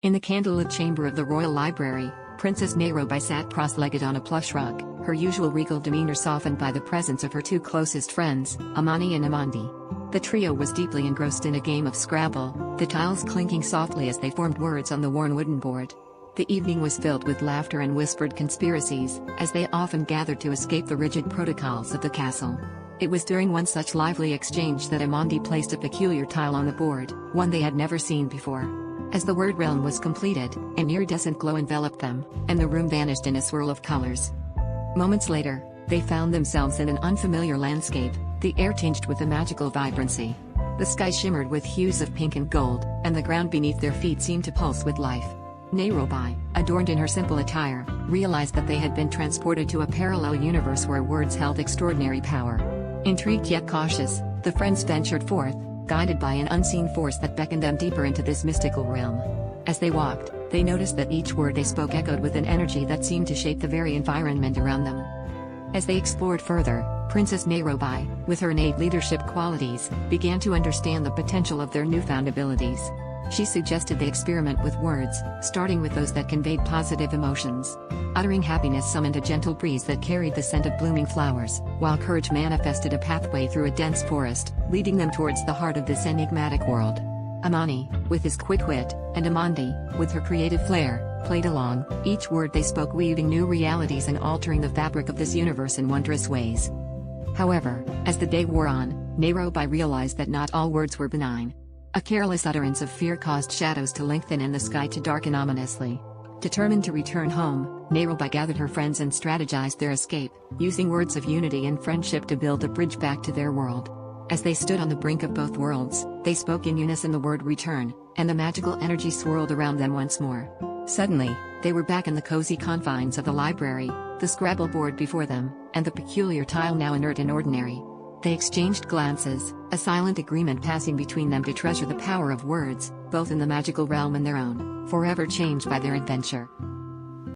In the candlelit chamber of the royal library, Princess Nairobi sat cross-legged on a plush rug, her usual regal demeanor softened by the presence of her two closest friends, Amani and Amandi. The trio was deeply engrossed in a game of Scrabble, the tiles clinking softly as they formed words on the worn wooden board. The evening was filled with laughter and whispered conspiracies, as they often gathered to escape the rigid protocols of the castle. It was during one such lively exchange that Amandi placed a peculiar tile on the board, one they had never seen before. As the word realm was completed, an iridescent glow enveloped them, and the room vanished in a swirl of colors. Moments later, they found themselves in an unfamiliar landscape, the air tinged with a magical vibrancy. The sky shimmered with hues of pink and gold, and the ground beneath their feet seemed to pulse with life. Nairobi, adorned in her simple attire, realized that they had been transported to a parallel universe where words held extraordinary power. Intrigued yet cautious, the friends ventured forth, guided by an unseen force that beckoned them deeper into this mystical realm. As they walked, they noticed that each word they spoke echoed with an energy that seemed to shape the very environment around them. As they explored further, Princess Nairobi, with her innate leadership qualities, began to understand the potential of their newfound abilities. She suggested they experiment with words, starting with those that conveyed positive emotions. Uttering happiness summoned a gentle breeze that carried the scent of blooming flowers, while courage manifested a pathway through a dense forest, leading them towards the heart of this enigmatic world. Amani, with his quick wit, and Amandi, with her creative flair, played along, each word they spoke weaving new realities and altering the fabric of this universe in wondrous ways. However, as the day wore on, Nairobi realized that not all words were benign. A careless utterance of fear caused shadows to lengthen and the sky to darken ominously. Determined to return home, Nairobi gathered her friends and strategized their escape, using words of unity and friendship to build a bridge back to their world. As they stood on the brink of both worlds, they spoke in unison the word return, and the magical energy swirled around them once more. Suddenly, they were back in the cozy confines of the library, the Scrabble board before them, and the peculiar tile now inert and ordinary. They exchanged glances, a silent agreement passing between them to treasure the power of words, both in the magical realm and their own, forever changed by their adventure.